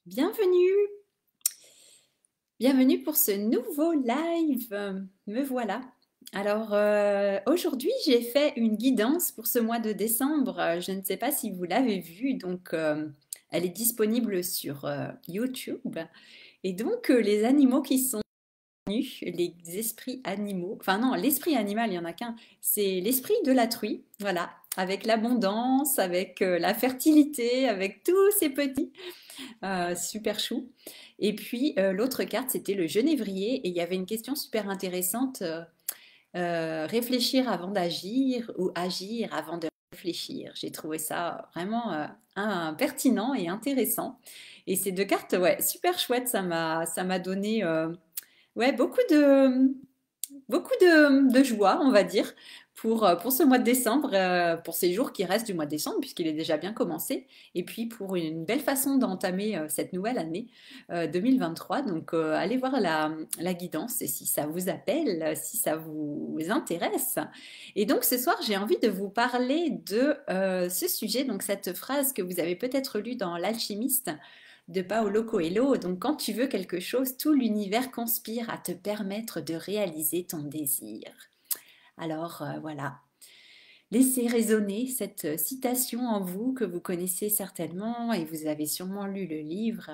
Bienvenue, bienvenue pour ce nouveau live. Me voilà. Alors aujourd'hui, j'ai fait une guidance pour ce mois de décembre. Je ne sais pas si vous l'avez vue, donc elle est disponible sur YouTube. Et donc les animaux qui sont venus, les esprits animaux, enfin non, l'esprit animal, il n'y en a qu'un, c'est l'esprit de la truie, voilà, avec l'abondance, avec la fertilité, avec tous ces petits. Super chou. Et puis l'autre carte, c'était le genévrier et il y avait une question super intéressante. Réfléchir avant d'agir ou agir avant de réfléchir. J'ai trouvé ça vraiment pertinent et intéressant. Et ces deux cartes, ouais, super chouette. Ça m'a donné ouais, beaucoup de joie, on va dire, pour ce mois de décembre, pour ces jours qui restent du mois de décembre, puisqu'il est déjà bien commencé, et puis pour une belle façon d'entamer cette nouvelle année 2023. Donc, allez voir la guidance si ça vous appelle, si ça vous intéresse. Et donc, ce soir, j'ai envie de vous parler de ce sujet, donc cette phrase que vous avez peut-être lue dans L'Alchimiste de Paolo Coelho. Donc, quand tu veux quelque chose, tout l'univers conspire à te permettre de réaliser ton désir. Alors, voilà. Laissez résonner cette citation en vous que vous connaissez certainement et vous avez sûrement lu le livre.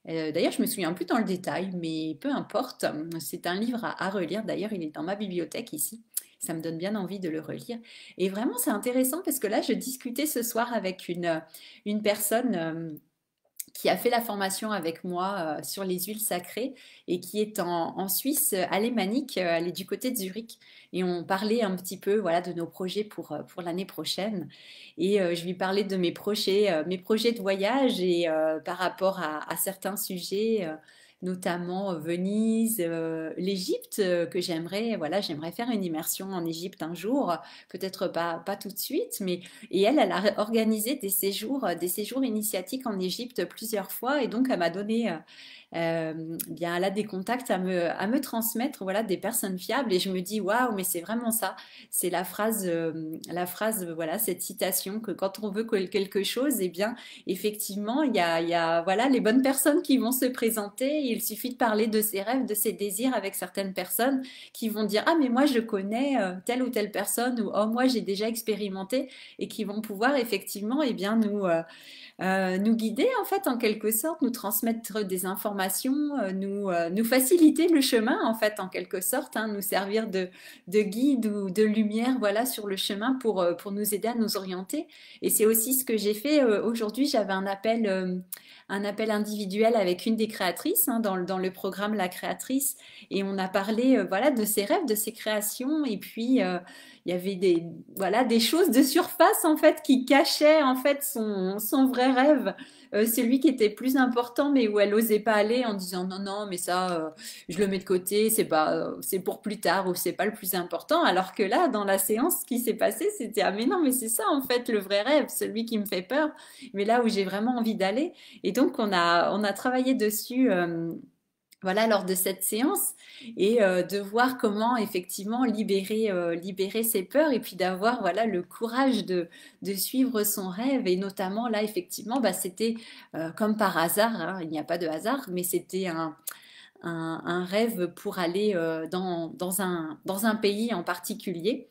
D'ailleurs, je me souviens plus dans le détail, mais peu importe. C'est un livre à relire. D'ailleurs, il est dans ma bibliothèque ici. Ça me donne bien envie de le relire. Et vraiment, c'est intéressant parce que là, je discutais ce soir avec une personne qui a fait la formation avec moi sur les huiles sacrées et qui est en Suisse alémanique, elle est du côté de Zurich. Et on parlait un petit peu voilà, de nos projets pour l'année prochaine. Et je lui parlais de mes projets de voyage et par rapport à certains sujets, notamment Venise, l'Égypte, que j'aimerais, voilà, j'aimerais faire une immersion en Égypte un jour, peut-être pas tout de suite, mais et elle a organisé des séjours initiatiques en Égypte plusieurs fois. Et donc, elle m'a donné, bien, elle a des contacts à me transmettre, voilà, des personnes fiables. Et je me dis, waouh, mais c'est vraiment ça. C'est la phrase, voilà, cette citation que quand on veut quelque chose, eh bien, effectivement, il y a, voilà, les bonnes personnes qui vont se présenter. Il suffit de parler de ses rêves, de ses désirs avec certaines personnes qui vont dire, ah, mais moi, je connais telle ou telle personne ou, oh, moi, j'ai déjà expérimenté et qui vont pouvoir effectivement, eh bien, nous guider en fait en quelque sorte, nous transmettre des informations, nous faciliter le chemin en fait en quelque sorte, hein, nous servir de guide ou de lumière voilà sur le chemin pour nous aider à nous orienter. Et c'est aussi ce que j'ai fait aujourd'hui. J'avais un appel individuel avec une des créatrices hein, dans le programme La Créatrice et on a parlé voilà de ses rêves, de ses créations et puis il y avait voilà, des choses de surface en fait qui cachaient en fait son vrai rêve, celui qui était plus important mais où elle osait pas aller en disant non non mais ça je le mets de côté, c'est pour plus tard ou c'est pas le plus important. Alors que là dans la séance ce qui s'est passé c'était ah mais non mais c'est ça en fait le vrai rêve, celui qui me fait peur, mais là où j'ai vraiment envie d'aller. Et donc on a travaillé dessus. Voilà, lors de cette séance, et de voir comment effectivement libérer ses peurs, et puis d'avoir voilà le courage de suivre son rêve. Et notamment là, effectivement, bah, c'était comme par hasard, hein, il n'y a pas de hasard, mais c'était un rêve pour aller dans un pays en particulier.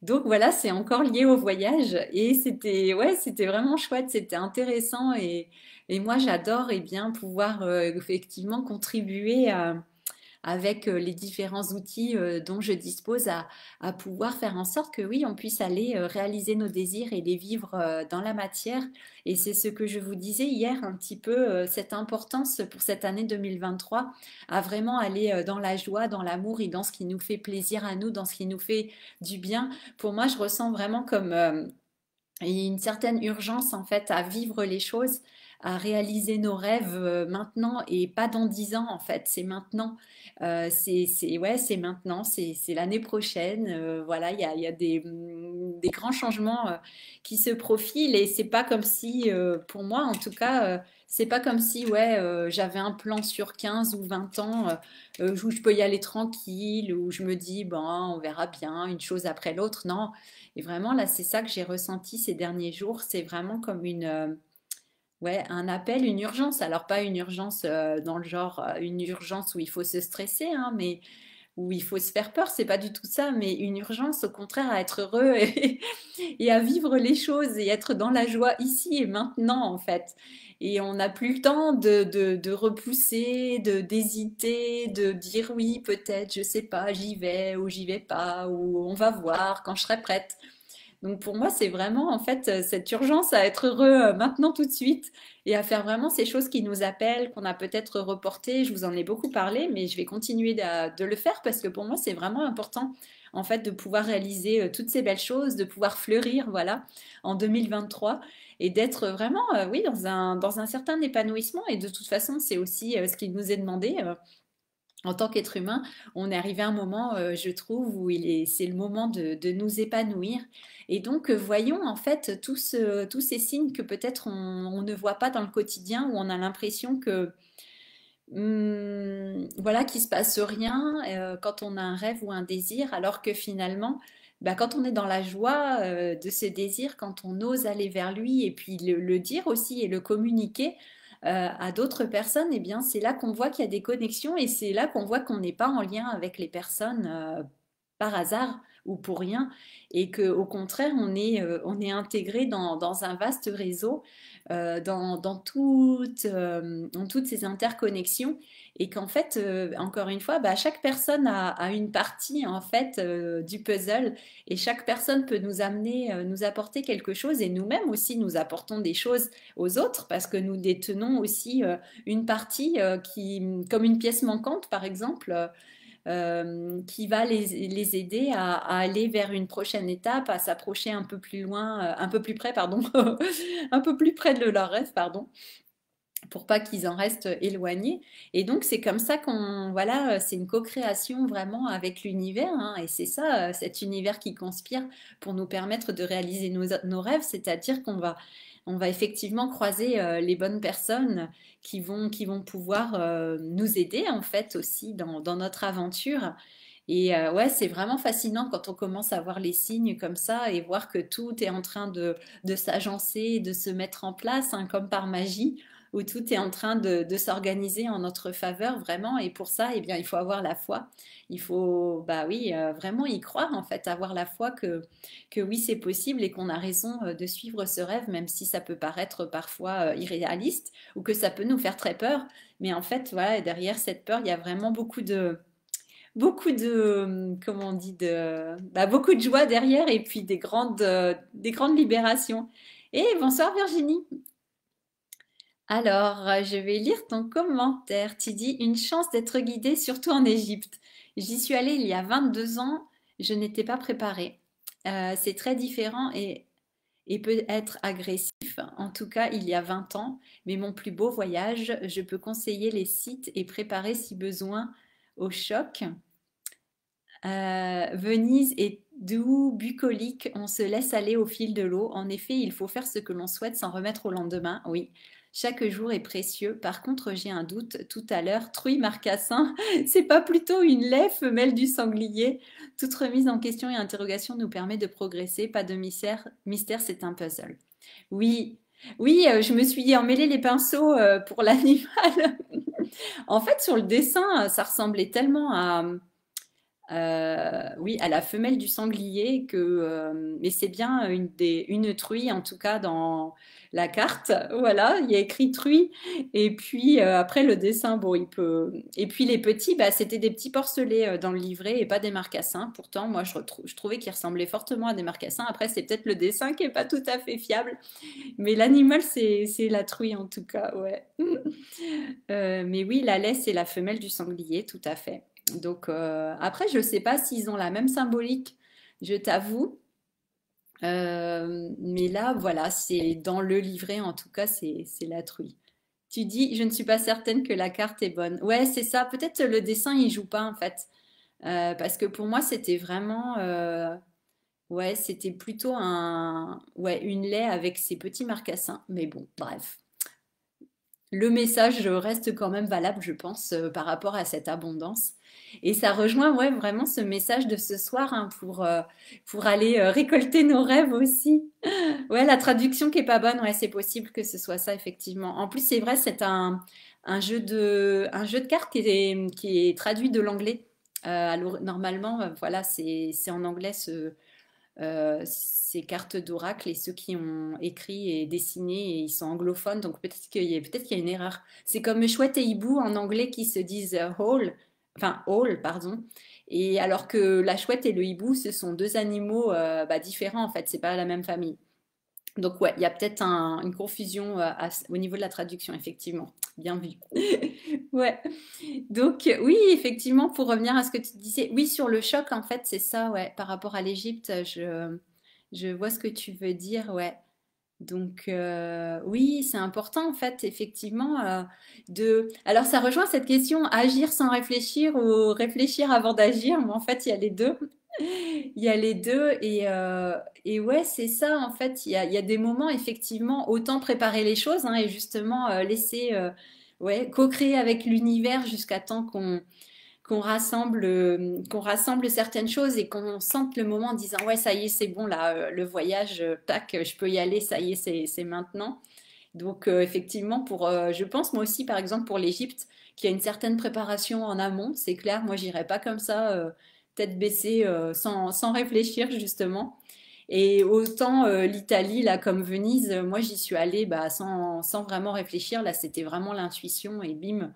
Donc voilà, c'est encore lié au voyage et c'était ouais, c'était vraiment chouette, c'était intéressant et moi j'adore et bien pouvoir effectivement contribuer avec les différents outils dont je dispose à pouvoir faire en sorte que oui, on puisse aller réaliser nos désirs et les vivre dans la matière. Et c'est ce que je vous disais hier un petit peu, cette importance pour cette année 2023 à vraiment aller dans la joie, dans l'amour et dans ce qui nous fait plaisir à nous, dans ce qui nous fait du bien. Pour moi, je ressens vraiment comme une certaine urgence en fait à vivre les choses, à réaliser nos rêves maintenant et pas dans 10 ans en fait, c'est maintenant. Ouais, c'est maintenant, c'est l'année prochaine. Voilà, il y a des grands changements qui se profilent et c'est pas comme si, pour moi en tout cas, c'est pas comme si ouais, j'avais un plan sur 15 ou 20 ans où je peux y aller tranquille, où je me dis bon, on verra bien une chose après l'autre. Non, et vraiment, là, c'est ça que j'ai ressenti ces derniers jours. C'est vraiment comme Ouais, un appel, une urgence. Alors pas une urgence dans le genre, une urgence où il faut se stresser, hein, mais où il faut se faire peur, c'est pas du tout ça, mais une urgence au contraire à être heureux et à vivre les choses et être dans la joie ici et maintenant en fait. Et on n'a plus le temps de repousser, d'hésiter, de dire oui, peut-être, je sais pas, j'y vais ou j'y vais pas, ou on va voir quand je serai prête. Donc pour moi, c'est vraiment en fait cette urgence à être heureux maintenant tout de suite et à faire vraiment ces choses qui nous appellent, qu'on a peut-être reportées. Je vous en ai beaucoup parlé, mais je vais continuer de le faire parce que pour moi, c'est vraiment important en fait de pouvoir réaliser toutes ces belles choses, de pouvoir fleurir, voilà, en 2023 et d'être vraiment, oui, dans un certain épanouissement. Et de toute façon, c'est aussi ce qui nous est demandé. En tant qu'être humain, on est arrivé à un moment, je trouve, où c'est le moment de nous épanouir. Et donc, voyons en fait tous ces signes que peut-être on ne voit pas dans le quotidien, où on a l'impression que, voilà, qu'il se passe rien quand on a un rêve ou un désir, alors que finalement, bah, quand on est dans la joie de ce désir, quand on ose aller vers lui et puis le dire aussi et le communiquer à d'autres personnes, eh bien, c'est là qu'on voit qu'il y a des connexions et c'est là qu'on voit qu'on n'est pas en lien avec les personnes par hasard ou pour rien et qu'au contraire, on est intégré dans un vaste réseau, dans toutes ces interconnexions et qu'en fait, encore une fois, bah, chaque personne a une partie en fait du puzzle et chaque personne peut nous amener, nous apporter quelque chose et nous-mêmes aussi nous apportons des choses aux autres parce que nous détenons aussi une partie comme une pièce manquante par exemple, qui va les aider à aller vers une prochaine étape, à s'approcher un peu plus loin, un peu plus près, pardon, un peu plus près de leur rêve, pardon, pour pas qu'ils en restent éloignés. Et donc c'est comme ça qu'on, voilà, c'est une co-création vraiment avec l'univers, hein, et c'est ça, cet univers qui conspire pour nous permettre de réaliser nos rêves, c'est-à-dire on va effectivement croiser les bonnes personnes qui vont pouvoir nous aider en fait aussi dans notre aventure. Et ouais, c'est vraiment fascinant quand on commence à voir les signes comme ça et voir que tout est en train de s'agencer, de se mettre en place, hein, comme par magie, où tout est en train de s'organiser en notre faveur vraiment. Et pour ça, eh bien, il faut avoir la foi. Il faut, bah oui, vraiment y croire en fait, avoir la foi que oui, c'est possible et qu'on a raison de suivre ce rêve, même si ça peut paraître parfois irréaliste ou que ça peut nous faire très peur. Mais en fait, voilà, derrière cette peur, il y a vraiment beaucoup de, comment on dit, bah, beaucoup de joie derrière et puis des grandes libérations. Et bonsoir Virginie. Alors, je vais lire ton commentaire. Tu dis une chance d'être guidée, surtout en Égypte. J'y suis allée il y a 22 ans, je n'étais pas préparée. C'est très différent et peut être agressif, en tout cas il y a 20 ans. Mais mon plus beau voyage, je peux conseiller les sites et préparer si besoin au choc. Venise est doux, bucolique, on se laisse aller au fil de l'eau. En effet, il faut faire ce que l'on souhaite sans remettre au lendemain. Oui, chaque jour est précieux. Par contre, j'ai un doute tout à l'heure. Truie marcassin, c'est pas plutôt une laie, femelle du sanglier? Toute remise en question et interrogation nous permet de progresser. Pas de mystère, mystère, c'est un puzzle. Oui, oui, je me suis emmêlé les pinceaux pour l'animal. En fait, sur le dessin, ça ressemblait tellement à oui, à la femelle du sanglier mais c'est bien une truie en tout cas dans la carte. Voilà, il y a écrit truie. Et puis après le dessin, bon, il peut. Et puis les petits, bah, c'était des petits porcelets dans le livret et pas des marcassins. Pourtant, moi, je trouvais qu'ils ressemblaient fortement à des marcassins. Après, c'est peut-être le dessin qui est pas tout à fait fiable, mais l'animal, c'est la truie en tout cas, ouais. Mais oui, la laisse, c'est la femelle du sanglier, tout à fait. Donc après, je ne sais pas s'ils ont la même symbolique, je t'avoue. Mais là, voilà, c'est dans le livret, en tout cas, c'est la truie. Tu dis, je ne suis pas certaine que la carte est bonne. Ouais, c'est ça. Peut-être le dessin, il joue pas, en fait. Parce que pour moi, c'était vraiment... ouais, c'était plutôt ouais, une laie avec ses petits marcassins. Mais bon, bref. le message reste quand même valable, je pense, par rapport à cette abondance. Et ça rejoint, ouais, vraiment ce message de ce soir, hein, pour aller récolter nos rêves aussi. Ouais, la traduction qui est pas bonne, ouais, c'est possible que ce soit ça, effectivement. En plus, c'est vrai, c'est un jeu de cartes qui est traduit de l'anglais. Normalement, voilà, c'est en anglais ces cartes d'oracle, et ceux qui ont écrit et dessiné, et ils sont anglophones, donc peut-être qu'il y a une erreur. C'est comme chouette et hibou en anglais qui se disent whole, pardon. Et alors que la chouette et le hibou, ce sont deux animaux différents en fait, c'est pas la même famille. Donc ouais, il y a peut-être une confusion au niveau de la traduction, effectivement. Bien vu. Ouais. Donc oui, effectivement, pour revenir à ce que tu disais, oui, sur le choc, en fait, c'est ça, ouais, par rapport à l'Égypte, je vois ce que tu veux dire, ouais. Donc oui, c'est important, en fait, effectivement, Alors ça rejoint cette question, agir sans réfléchir ou réfléchir avant d'agir, mais en fait, il y a les deux. Il y a les deux et ouais, c'est ça en fait. Il y a des moments effectivement, autant préparer les choses, hein, et justement laisser ouais, co-créer avec l'univers jusqu'à temps qu'on rassemble certaines choses et qu'on sente le moment en disant ouais, ça y est, c'est bon là, le voyage, tac, je peux y aller, ça y est, c'est maintenant. Donc effectivement, je pense moi aussi par exemple pour l'Égypte, qu'il y a une certaine préparation en amont, c'est clair. Moi, j'irais pas comme ça, tête baissée, sans réfléchir justement. Et autant l'Italie, là, comme Venise, moi j'y suis allée sans vraiment réfléchir. Là, c'était vraiment l'intuition et bim,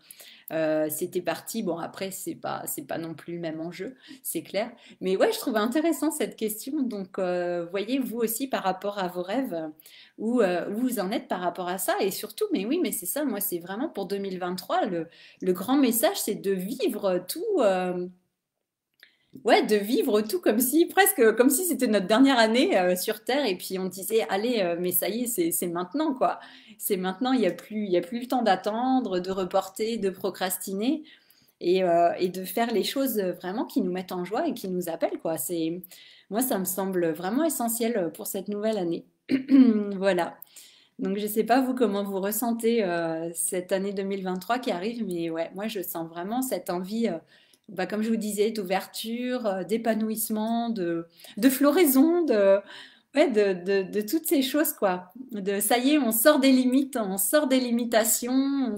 c'était parti. Bon, après, c'est pas non plus le même enjeu, c'est clair. Mais ouais, je trouve intéressant cette question. Donc, voyez, vous aussi, par rapport à vos rêves, où vous en êtes par rapport à ça. Et surtout, mais oui, mais c'est ça, moi, c'est vraiment pour 2023, le grand message, c'est de vivre tout. Ouais, de vivre tout comme si, presque comme si c'était notre dernière année sur Terre, et puis on disait, allez, mais ça y est, c'est maintenant, quoi. C'est maintenant, il y a plus le temps d'attendre, de reporter, de procrastiner, et de faire les choses vraiment qui nous mettent en joie et qui nous appellent, quoi. Moi, ça me semble vraiment essentiel pour cette nouvelle année. Voilà. Donc, je sais pas, vous, comment vous ressentez cette année 2023 qui arrive, mais ouais, moi, je sens vraiment cette envie, comme je vous disais, d'ouverture, d'épanouissement, de floraison, ouais, de toutes ces choses, quoi. Ça y est, on sort des limites, on sort des limitations,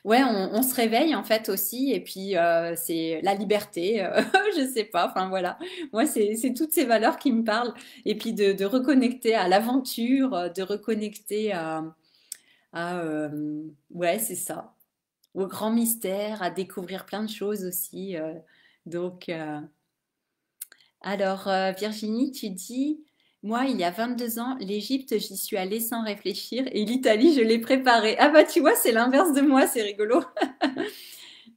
ouais, on se réveille en fait aussi, et puis c'est la liberté, je sais pas, enfin voilà. Moi, c'est toutes ces valeurs qui me parlent, et puis de reconnecter à l'aventure, de reconnecter ouais, c'est ça, au grand mystère, à découvrir plein de choses aussi. Donc, alors, Virginie, tu dis, moi, il y a 22 ans, l'Égypte, j'y suis allée sans réfléchir, et l'Italie, je l'ai préparée. Ah bah tu vois, c'est l'inverse de moi, c'est rigolo.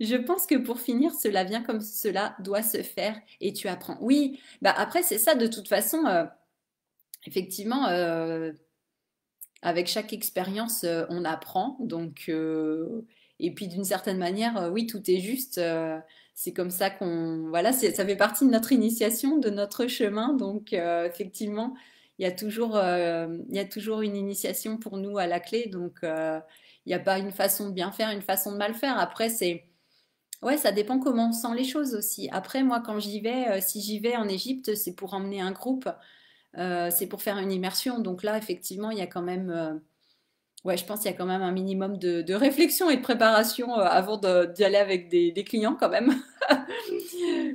Je pense que pour finir, cela vient comme cela doit se faire, et tu apprends. Oui, bah après c'est ça de toute façon. Effectivement, avec chaque expérience, on apprend. Donc, et puis d'une certaine manière, oui, tout est juste. C'est comme ça voilà, ça fait partie de notre initiation, de notre chemin. Donc, effectivement, il y a toujours une initiation pour nous à la clé. Donc, il n'y a pas une façon de bien faire, une façon de mal faire. Après, ouais, ça dépend comment on sent les choses aussi. Après, moi, quand j'y vais, si j'y vais en Égypte, c'est pour emmener un groupe, c'est pour faire une immersion. Donc là, effectivement, il y a quand même, ouais, je pense qu'il y a quand même un minimum de réflexion et de préparation avant d'y aller avec des clients quand même,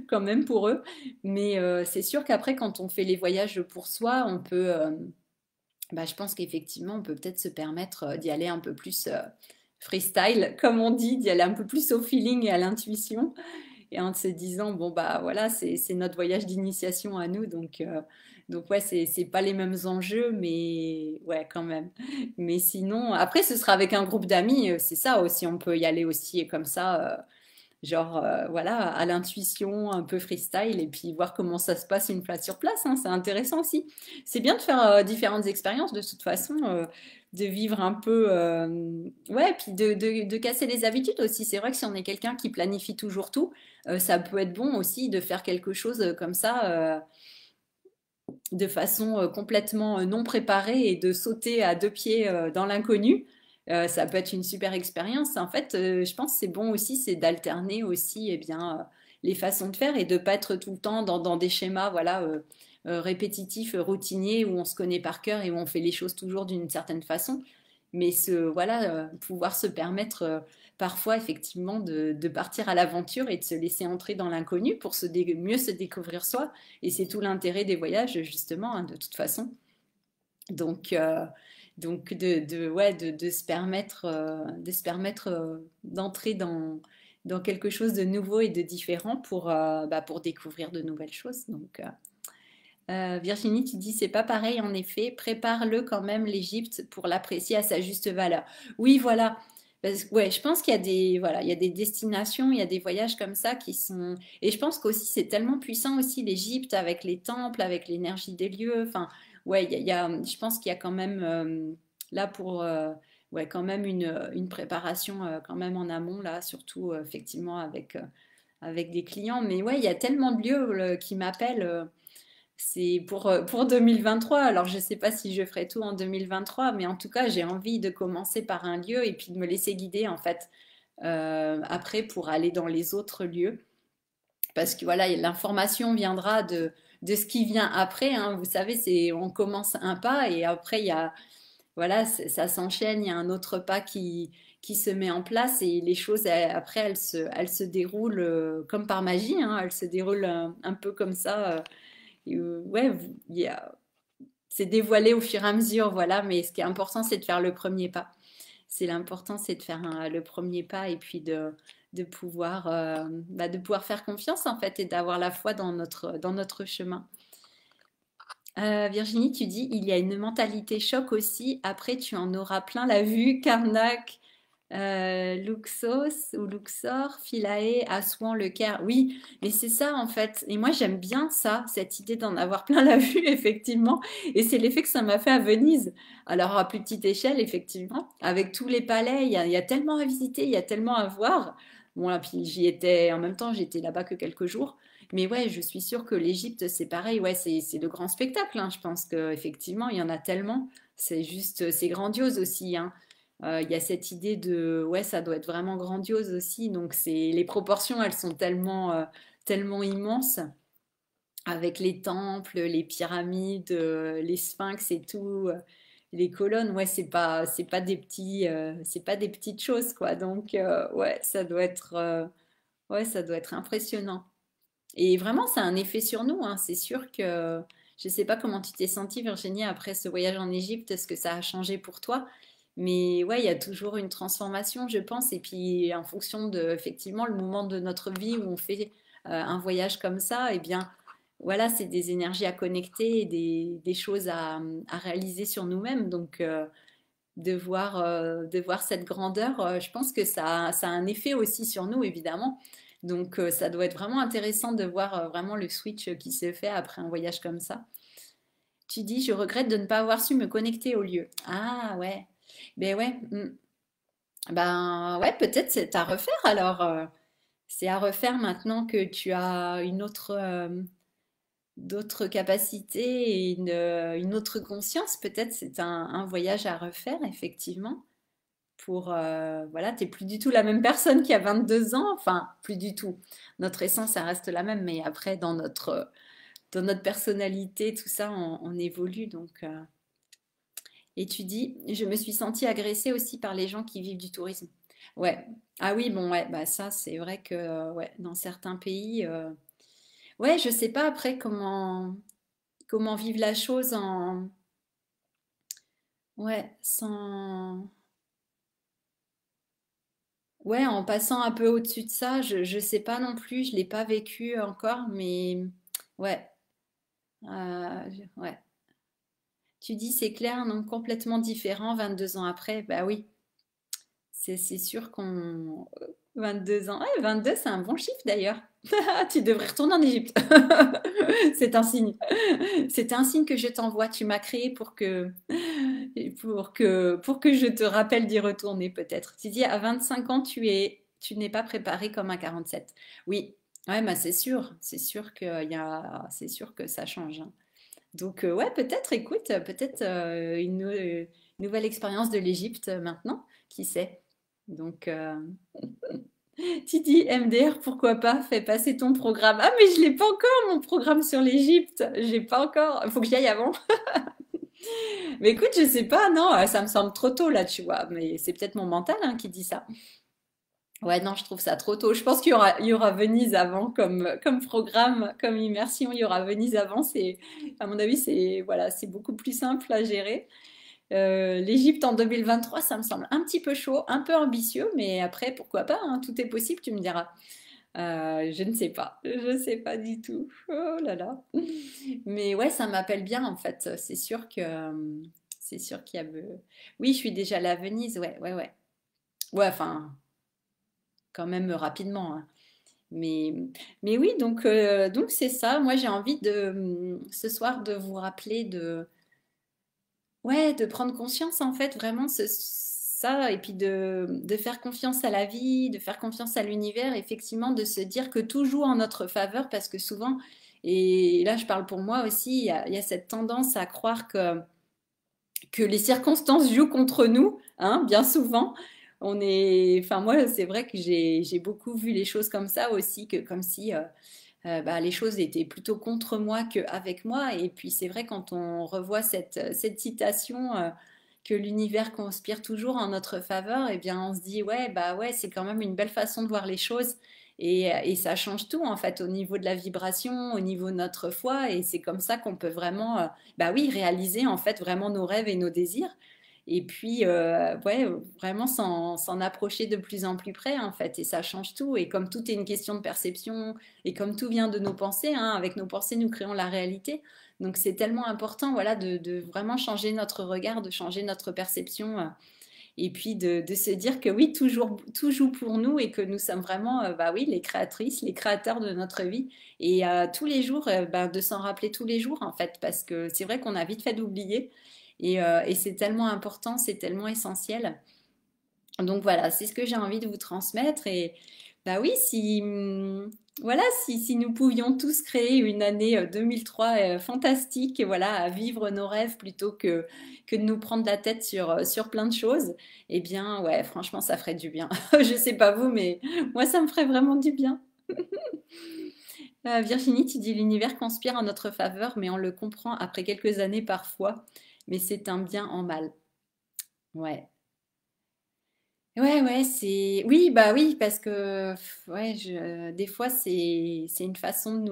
quand même pour eux. Mais c'est sûr qu'après, quand on fait les voyages pour soi, je pense qu'effectivement, on peut peut-être se permettre d'y aller un peu plus freestyle, comme on dit, d'y aller un peu plus au feeling et à l'intuition, et en se disant, bon, bah voilà, c'est notre voyage d'initiation à nous, donc ouais, c'est pas les mêmes enjeux, mais ouais, quand même. Mais sinon, après, ce sera avec un groupe d'amis, c'est ça aussi, on peut y aller aussi comme ça, genre, voilà, à l'intuition, un peu freestyle, et puis voir comment ça se passe une fois sur place, hein, c'est intéressant aussi. C'est bien de faire différentes expériences de toute façon, de vivre un peu, ouais, puis de casser les habitudes aussi. C'est vrai que si on est quelqu'un qui planifie toujours tout, ça peut être bon aussi de faire quelque chose comme ça, de façon complètement non préparée, et de sauter à deux pieds dans l'inconnu. Ça peut être une super expérience. En fait, je pense que c'est bon aussi, c'est d'alterner aussi, eh bien, les façons de faire et de pas être tout le temps dans des schémas, voilà, répétitifs, routiniers, où on se connaît par cœur et où on fait les choses toujours d'une certaine façon. Mais voilà, pouvoir se permettre parfois effectivement de partir à l'aventure et de se laisser entrer dans l'inconnu pour mieux se découvrir soi. Et c'est tout l'intérêt des voyages, justement, hein, de toute façon. Donc, ouais, de se permettre d'entrer dans quelque chose de nouveau et de différent pour découvrir de nouvelles choses. Donc, Virginie, tu dis c'est pas pareil en effet. Prépare-le quand même l'Égypte pour l'apprécier à sa juste valeur. Oui, voilà. Parce que, ouais, je pense qu'il y a voilà, il y a des destinations, il y a des voyages comme ça qui sont. Et je pense qu'aussi c'est tellement puissant aussi l'Égypte avec les temples, avec l'énergie des lieux. Enfin, ouais, je pense qu'il y a quand même là pour ouais, quand même une préparation quand même en amont là, surtout effectivement avec des clients. Mais ouais, il y a tellement de lieux qui m'appellent. C'est pour 2023. Alors, je ne sais pas si je ferai tout en 2023, mais en tout cas, j'ai envie de commencer par un lieu et puis de me laisser guider, en fait, après pour aller dans les autres lieux. Parce que voilà, l'information viendra de ce qui vient après, hein. Vous savez, on commence un pas et après, voilà, ça s'enchaîne, il y a un autre pas qui se met en place et les choses, après, elles se déroulent comme par magie, hein. Elles se déroulent un peu comme ça. Ouais, c'est dévoilé au fur et à mesure, voilà, mais ce qui est important, c'est de faire le premier pas. L'important, c'est de faire le premier pas et puis de pouvoir faire confiance, en fait, et d'avoir la foi dans notre chemin. Virginie, tu dis, il y a une mentalité choc aussi. Après, tu en auras plein la vue. Karnak, Luxos ou Luxor, Philae, Assouan, Le Caire. Oui, mais c'est ça en fait. Et moi, j'aime bien ça, cette idée d'en avoir plein la vue, effectivement. Et c'est l'effet que ça m'a fait à Venise. Alors, à plus petite échelle, effectivement, avec tous les palais, il y a tellement à visiter, il y a tellement à voir. Bon, là, puis en même temps, j'étais là-bas que quelques jours. Mais ouais, je suis sûre que l'Égypte, c'est pareil. Ouais, c'est de grands spectacles, hein. Je pense qu'effectivement, il y en a tellement. C'est grandiose aussi, hein. Il y a cette idée ouais, ça doit être vraiment grandiose aussi. Donc, les proportions, elles sont tellement immenses avec les temples, les pyramides, les sphinx et tout, les colonnes. Ouais, c'est pas des petites choses, quoi. Donc, ouais, ouais, ça doit être impressionnant. Et vraiment, ça a un effet sur nous, hein. C'est sûr que je ne sais pas comment tu t'es sentie, Virginie, après ce voyage en Égypte, ce que ça a changé pour toi. Mais ouais, il y a toujours une transformation, je pense. Et puis, en fonction effectivement, le moment de notre vie où on fait un voyage comme ça, eh bien, voilà, c'est des énergies à connecter, et des choses à réaliser sur nous-mêmes. Donc, de voir cette grandeur, je pense que ça a un effet aussi sur nous, évidemment. Donc, ça doit être vraiment intéressant de voir vraiment le switch qui se fait après un voyage comme ça. Tu dis, je regrette de ne pas avoir su me connecter au lieu. Ah ouais, ben ouais, ben ouais, peut-être c'est à refaire alors. C'est à refaire maintenant que tu as d'autres capacités et une autre conscience. Peut-être c'est un voyage à refaire, effectivement. Voilà, t'es plus du tout la même personne qu'il y a 22 ans. Enfin, plus du tout. Notre essence, ça reste la même, mais après, dans notre personnalité, tout ça, on évolue. Donc, et tu dis, je me suis sentie agressée aussi par les gens qui vivent du tourisme. Ouais. Ah oui, bon, ouais, bah ça, c'est vrai que ouais, dans certains pays, ouais, je sais pas après comment vivre la chose ouais, ouais, en passant un peu au-dessus de ça, je sais pas non plus, je l'ai pas vécu encore, mais ouais, ouais. Tu dis c'est clair, non, complètement différent 22 ans après, bah oui. C'est sûr qu'on 22 ans. Ouais, 22, c'est un bon chiffre d'ailleurs. Tu devrais retourner en Égypte. C'est un signe. C'est un signe que je t'envoie. Tu m'as créé pour que je te rappelle d'y retourner peut-être. Tu dis à 25 ans, tu n'es pas préparé comme à 47. Oui. Ouais, bah c'est sûr c'est sûr que ça change, hein. Donc ouais, peut-être, écoute, peut-être une nouvelle expérience de l'Égypte maintenant. qui sait. Donc, tu dis MDR, pourquoi pas, fais passer ton programme. Ah, mais je l'ai pas encore, mon programme sur l'Égypte. J'ai pas encore. Il faut que j'y aille avant. Mais écoute, je sais pas, non, ça me semble trop tôt là, tu vois. Mais c'est peut-être mon mental hein, qui dit ça. Ouais, non, je trouve ça trop tôt. Je pense qu'il y aura Venise avant comme programme, comme immersion. Il y aura Venise avant. À mon avis, voilà, c'est beaucoup plus simple à gérer. L'Égypte en 2023, ça me semble un petit peu chaud, un peu ambitieux, mais après, pourquoi pas, hein, tout est possible, tu me diras. Je ne sais pas, je ne sais pas du tout. Oh là là. Mais ouais, ça m'appelle bien en fait. C'est sûr qu'il y a. Oui, je suis déjà allée à Venise, ouais, ouais, ouais. Ouais, enfin, quand même rapidement, hein. Mais, mais oui, donc c'est ça. Moi, j'ai envie ce soir de vous rappeler ouais, de prendre conscience en fait, vraiment ça, et puis de faire confiance à la vie, de faire confiance à l'univers, effectivement, de se dire que tout joue en notre faveur, parce que souvent, et là je parle pour moi aussi, il y a cette tendance à croire que les circonstances jouent contre nous, hein, bien souvent. Enfin moi, c'est vrai que j'ai beaucoup vu les choses comme ça aussi, que comme si bah, les choses étaient plutôt contre moi qu'avec moi. Et puis c'est vrai quand on revoit cette citation que l'univers conspire toujours en notre faveur, et bien on se dit ouais bah ouais c'est quand même une belle façon de voir les choses. Et ça change tout en fait au niveau de la vibration, au niveau de notre foi, et c'est comme ça qu'on peut vraiment, bah oui, réaliser en fait vraiment nos rêves et nos désirs. Et puis, ouais, vraiment s'en approcher de plus en plus près, en fait. Et ça change tout. Et comme tout est une question de perception, et comme tout vient de nos pensées, hein, avec nos pensées, nous créons la réalité. Donc, c'est tellement important, voilà, de vraiment changer notre regard, de changer notre perception. Et puis, de se dire que oui, tout joue pour nous, et que nous sommes vraiment, bah oui, les créatrices, les créateurs de notre vie. Et tous les jours, bah, de s'en rappeler tous les jours, en fait. Parce que c'est vrai qu'on a vite fait d'oublier. Et c'est tellement important, c'est tellement essentiel. Donc voilà, c'est ce que j'ai envie de vous transmettre. Et bah oui, voilà, si nous pouvions tous créer une année 2003 fantastique, et voilà, à vivre nos rêves plutôt que de nous prendre la tête sur plein de choses, eh bien ouais, franchement, ça ferait du bien. Je sais pas vous, mais moi, ça me ferait vraiment du bien. Virginie, tu dis l'univers conspire en notre faveur, mais on le comprend après quelques années parfois, mais c'est un bien en mal. Ouais. Ouais, ouais, oui, bah oui, parce que ouais, des fois c'est une façon de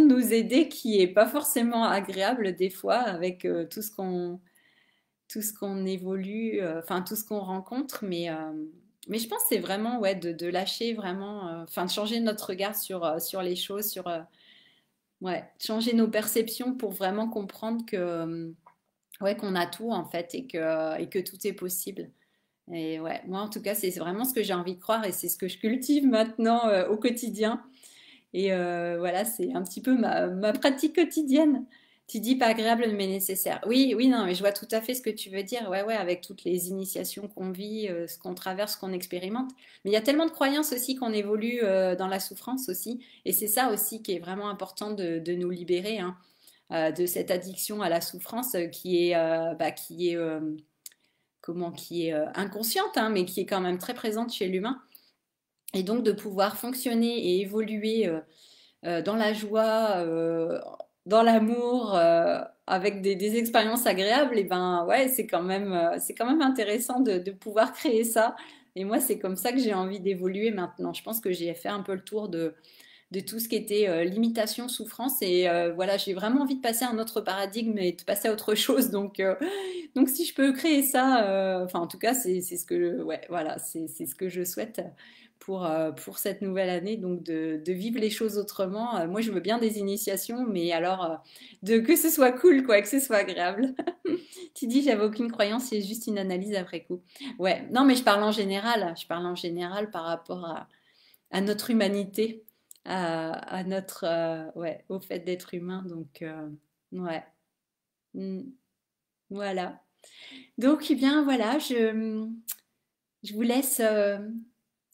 nous aider qui est pas forcément agréable des fois, avec tout ce qu'on évolue, enfin tout ce qu'on rencontre, mais je pense que c'est vraiment ouais de lâcher vraiment, enfin de changer notre regard sur les choses, ouais, changer nos perceptions pour vraiment comprendre que ouais qu'on a tout en fait, et que tout est possible. Et ouais, moi en tout cas, c'est vraiment ce que j'ai envie de croire, et c'est ce que je cultive maintenant au quotidien. Et voilà, c'est un petit peu ma pratique quotidienne. Tu dis pas agréable mais nécessaire. Oui, oui, non, mais je vois tout à fait ce que tu veux dire. Ouais, ouais, avec toutes les initiations qu'on vit, ce qu'on traverse, ce qu'on expérimente. Mais il y a tellement de croyances aussi qu'on évolue dans la souffrance aussi. Et c'est ça aussi qui est vraiment important de nous libérer, hein, de cette addiction à la souffrance qui est inconsciente, hein, mais qui est quand même très présente chez l'humain. Et donc de pouvoir fonctionner et évoluer dans la joie, dans l'amour, avec des expériences agréables, et ben ouais, c'est quand même intéressant de pouvoir créer ça. Et moi, c'est comme ça que j'ai envie d'évoluer maintenant. Je pense que j'ai fait un peu le tour de tout ce qui était limitation, souffrance. Et voilà, j'ai vraiment envie de passer à un autre paradigme et de passer à autre chose. Donc si je peux créer ça, enfin en tout cas, c'est ce que, ouais, voilà, c'est ce que je souhaite pour cette nouvelle année. Donc de vivre les choses autrement. Moi, je veux bien des initiations, mais alors que ce soit cool, quoi, que ce soit agréable. Tu dis, j'avais aucune croyance, c'est juste une analyse après coup. Ouais, non, mais je parle en général. Je parle en général par rapport à notre humanité, à notre, ouais, au fait d'être humain. Donc, ouais. Mm, voilà. Donc, eh bien, voilà, je vous laisse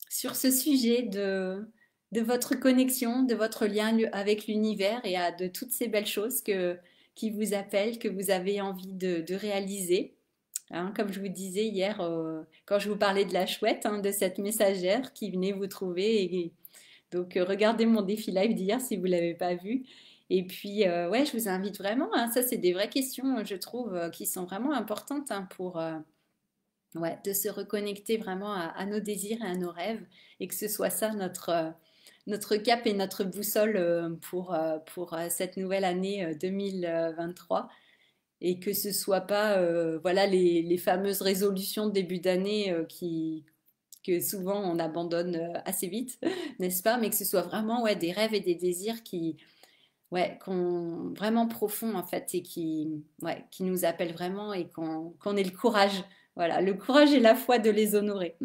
sur ce sujet de votre connexion, de votre lien avec l'univers, et de toutes ces belles choses qui vous appellent, que vous avez envie de réaliser. Hein, comme je vous disais hier, quand je vous parlais de la chouette, hein, de cette messagère qui venait vous trouver. Donc, regardez mon défi live d'hier si vous ne l'avez pas vu. Et puis, ouais, je vous invite vraiment, hein, ça, c'est des vraies questions, je trouve, qui sont vraiment importantes, hein, pour, ouais, de se reconnecter vraiment à nos désirs et à nos rêves, et que ce soit ça notre cap et notre boussole pour cette nouvelle année 2023, et que ce soit pas voilà les fameuses résolutions de début d'année que souvent on abandonne assez vite, n'est-ce pas? Mais que ce soit vraiment ouais, des rêves et des désirs qui, ouais, vraiment profonds en fait et ouais, qui nous appellent vraiment et qu'on ait le courage. Voilà, le courage et la foi de les honorer.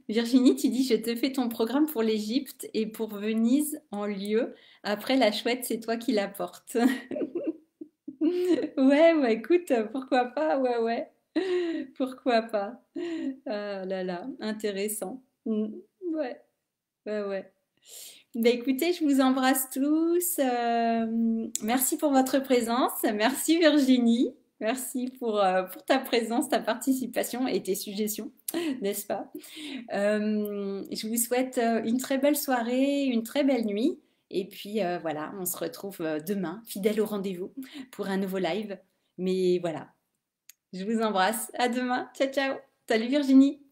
Virginie, tu dis, je te fais ton programme pour l'Égypte et pour Venise en lieu. Après, la chouette, c'est toi qui la portes. Ouais, ouais, écoute, pourquoi pas, ouais, ouais. Pourquoi pas. Ah là là, intéressant. Mm, ouais, ouais, ouais. Ben écoutez, je vous embrasse tous. Merci pour votre présence. Merci Virginie. Merci pour ta présence, ta participation et tes suggestions, n'est-ce pas? Je vous souhaite une très belle soirée, une très belle nuit. Et puis voilà, on se retrouve demain, fidèle au rendez-vous, pour un nouveau live. Mais voilà, je vous embrasse. À demain. Ciao, ciao. Salut Virginie.